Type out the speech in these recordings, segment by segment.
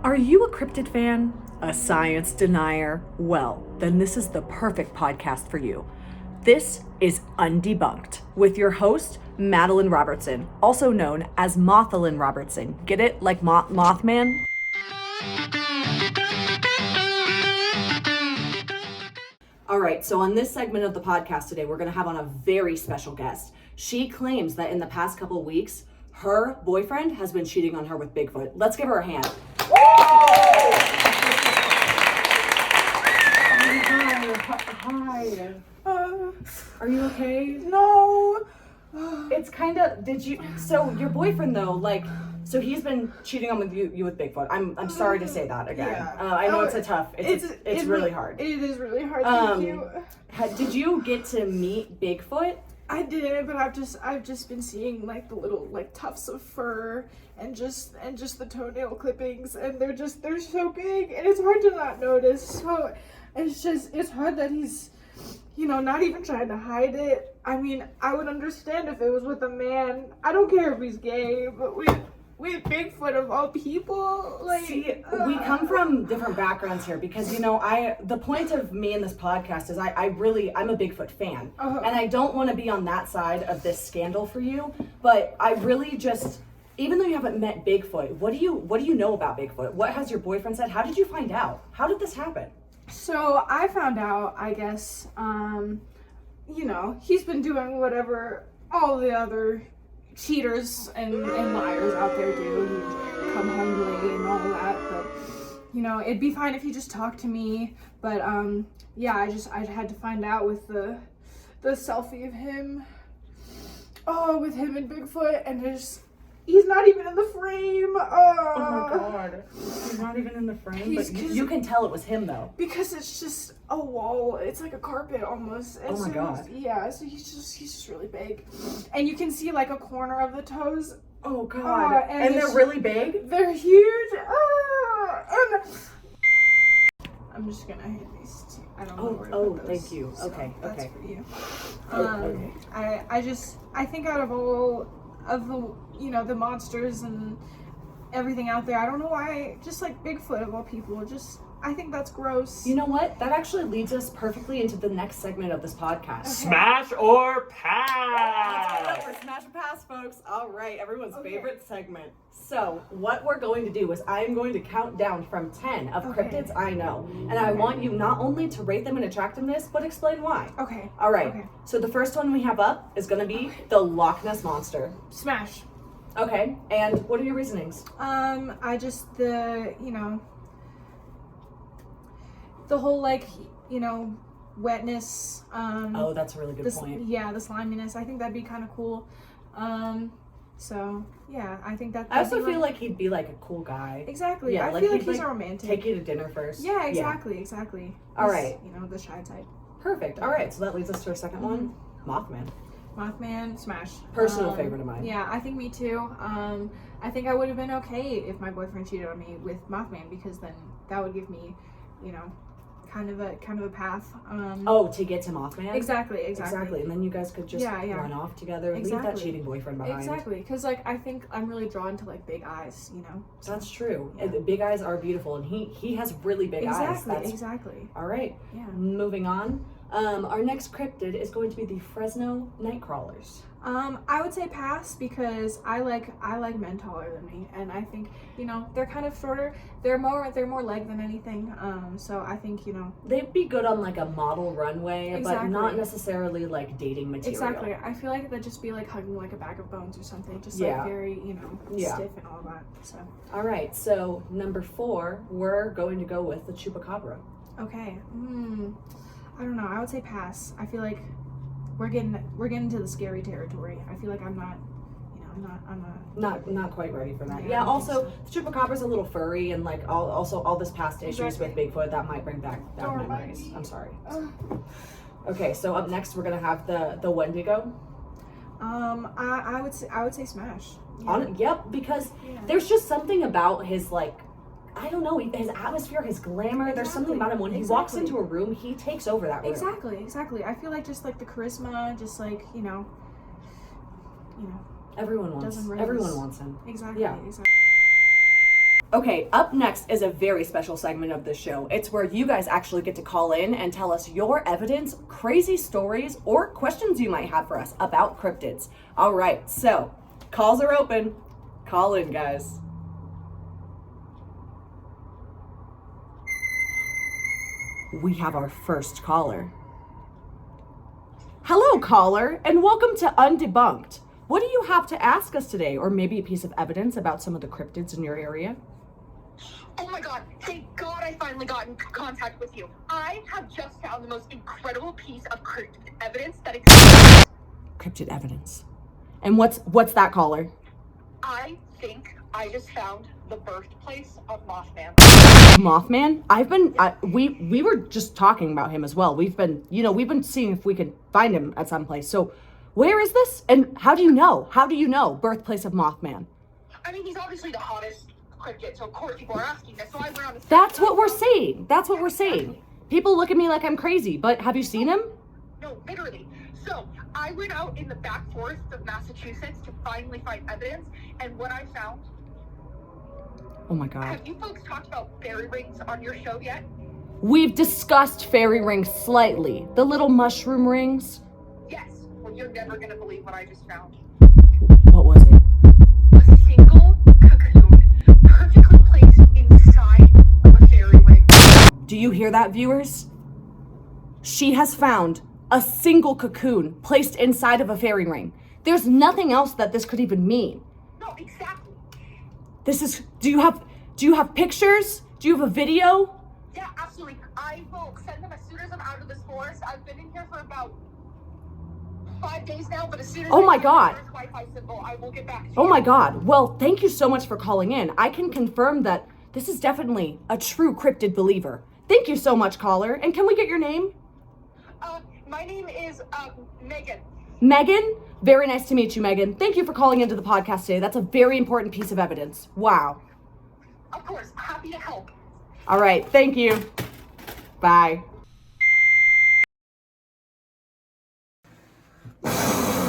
Are you a cryptid fan? A science denier? Well, then this is the perfect podcast for you. This is Undebunked with your host, Madeline Robertson, also known as Mothalyn Robertson. Get it? Like Mothman? All right, so on this segment of the podcast today, we're going to have on a very special guest. She claims that in the past couple of weeks, her boyfriend has been cheating on her with Bigfoot. Let's give her a hand. Hi. Are you okay? No. It's kind of, so your boyfriend though, so he's been cheating on you with Bigfoot. I'm sorry to say that again. Yeah. I know it's really hard. It is really hard, thank you. Did you get to meet Bigfoot? I did, but I've just been seeing like the little like tufts of fur and just the toenail clippings, and they're so big and it's hard to not notice. So it's hard that he's, not even trying to hide it. I mean, I would understand if it was with a man. I don't care if he's gay, but with Bigfoot of all people, we come from different backgrounds here because the point of me in this podcast is I'm a Bigfoot fan, and I don't want to be on that side of this scandal for you, but I really just, even though you haven't met Bigfoot, what do you know about Bigfoot? What has your boyfriend said? How did you find out? How did this happen? So I found out, I guess, he's been doing whatever all the other cheaters and liars out there do. He'd come home late and all that, but it'd be fine if he just talked to me. But I had to find out with the selfie of him, with him and Bigfoot, and he's not even in the frame. Oh my god, he's not even in the frame. But you can tell it was him though, because it's just a wall. It's like a carpet almost. And oh my god. Yeah, so he's just really big, and you can see like a corner of the toes. Oh god, and they're really big. They're huge. And I'm just gonna hit these two. I don't know where to put those. Thank you. So okay. That's for you. Okay. I think out of all of the monsters and everything out there, I don't know why, just like Bigfoot of all people, I think that's gross. You know what? That actually leads us perfectly into the next segment of this podcast. Okay. Smash or pass! Let's go for Smash or Pass, folks. All right, everyone's favorite segment. So, what we're going to do is I'm going to count down from 10 of cryptids I know. And I want you not only to rate them in attractiveness, but explain why. Okay. All right. Okay. So, the first one we have up is going to be the Loch Ness Monster. Smash. Okay. And what are your reasonings? The whole wetness. Oh, that's a really good point. Yeah, the sliminess. I think that'd be kind of cool. So yeah, I think that. I also feel like he'd be like a cool guy. Exactly. Yeah, I feel like he's a romantic. Take you to dinner first. Yeah, exactly. All right. The shy type. Perfect. All right, so that leads us to our second one, Mothman. Mothman, smash. Personal favorite of mine. Yeah, I think me too. I think I would have been okay if my boyfriend cheated on me with Mothman, because then that would give me, kind of a path. To get to Mothman? Exactly. And then you guys could just run off together and leave that cheating boyfriend behind. Exactly, because I think I'm really drawn to big eyes, So, that's true. Yeah. Big eyes are beautiful, and he has really big eyes. Exactly. All right. Yeah. Moving on. Our next cryptid is going to be the Fresno Nightcrawlers. I would say pass, because I like men taller than me, and I think they're kind of shorter. They're more leg than anything. So I think they'd be good on a model runway, exactly. but not necessarily dating material. Exactly. I feel like they'd just be hugging a bag of bones or something, just very stiff and all that. So. All right. So number 4, we're going to go with the Chupacabra. Okay. I don't know. I would say pass. I feel like we're getting into the scary territory. I feel like I'm not quite ready for that. Yeah, also the Chupacabra's a little furry, and all this past issues with Bigfoot that might bring back bad memories. I'm sorry. Okay, so up next we're gonna have the Wendigo. I would say smash. Yeah. Because there's just something about his I don't know, his atmosphere, his glamour. There's something about him when he walks into a room, he takes over that room. Exactly. I feel like just the charisma, just everyone wants him. Exactly. Yeah. Exactly. Okay, up next is a very special segment of this show. It's where you guys actually get to call in and tell us your evidence, crazy stories, or questions you might have for us about cryptids. All right, so calls are open. Call in, guys. We have our first caller. Hello, caller, and welcome to Undebunked. What do you have to ask us today, or maybe a piece of evidence about some of the cryptids in your area? Oh my god, thank God I finally got in contact with you. I have just found the most incredible piece of cryptid evidence that exists. Cryptid evidence. And what's that, caller? I think I just found the birthplace of Mothman. Mothman? We were just talking about him as well. We've been seeing if we could find him at some place. So where is this? And how do you know? How do you know birthplace of Mothman? I mean, he's obviously the hottest cryptid, so of course people are asking this. So I went on the That's what we're saying. That's what we're saying. People look at me like I'm crazy, but have you seen him? No, literally. So I went out in the back forests of Massachusetts to finally find evidence, and what I found. Oh my God. Have you folks talked about fairy rings on your show yet? We've discussed fairy rings slightly. The little mushroom rings. Yes. Well, you're never gonna believe what I just found. What was it? A single cocoon perfectly placed inside of a fairy ring. Do you hear that, viewers? She has found a single cocoon placed inside of a fairy ring. There's nothing else that this could even mean. No, exactly. Do you have pictures? Do you have a video? Yeah, absolutely. I will send them as soon as I'm out of this forest. I've been in here for about 5 days now, but as soon as Oh I my find God. the first Wi-Fi symbol, I will get back to you. Oh my God. Well, thank you so much for calling in. I can confirm that this is definitely a true cryptid believer. Thank you so much, caller. And can we get your name? My name is Megan. Megan? Very nice to meet you, Megan. Thank you for calling into the podcast today. That's a very important piece of evidence. Wow. Of course, happy to help. All right. Thank you. Bye.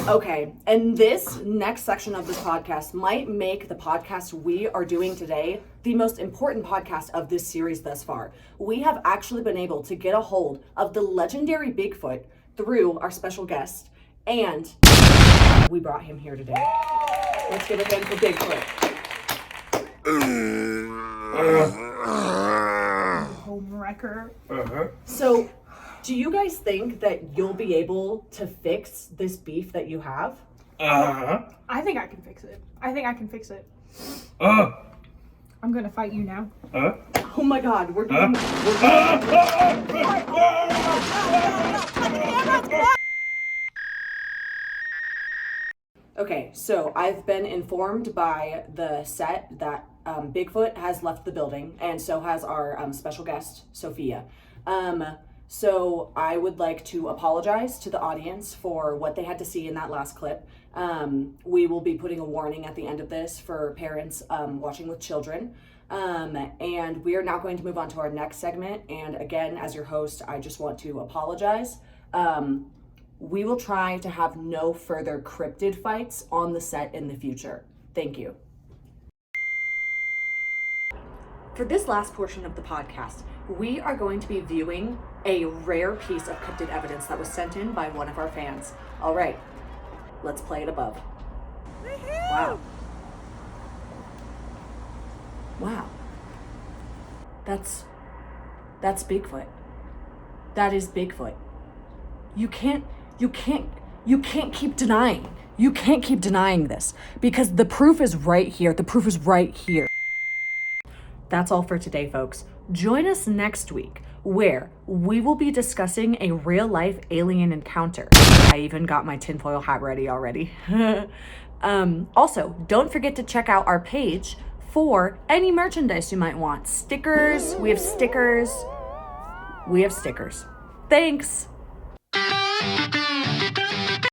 Okay, and this next section of this podcast might make the podcast we are doing today the most important podcast of this series thus far. We have actually been able to get a hold of the legendary Bigfoot through our special guest, and we brought him here today. Let's give it in for Bigfoot. Homewrecker. So, do you guys think that you'll be able to fix this beef that you have? I think I can fix it. I'm gonna fight you now. Oh my God, we're doing. Okay, so I've been informed by the set that Bigfoot has left the building, and so has our special guest, Sophia. So I would like to apologize to the audience for what they had to see in that last clip. We will be putting a warning at the end of this for parents watching with children. And we are now going to move on to our next segment. And again, as your host, I just want to apologize. We will try to have no further cryptid fights on the set in the future. Thank you. For this last portion of the podcast, we are going to be viewing a rare piece of cryptid evidence that was sent in by one of our fans. All right, let's play it above. Wow. Wow. That's Bigfoot. That is Bigfoot. You can't keep denying. You can't keep denying this because the proof is right here. The proof is right here. That's all for today, folks. Join us next week where we will be discussing a real-life alien encounter. I even got my tinfoil hat ready already. Also, don't forget to check out our page for any merchandise you might want. Stickers. We have stickers. Thanks.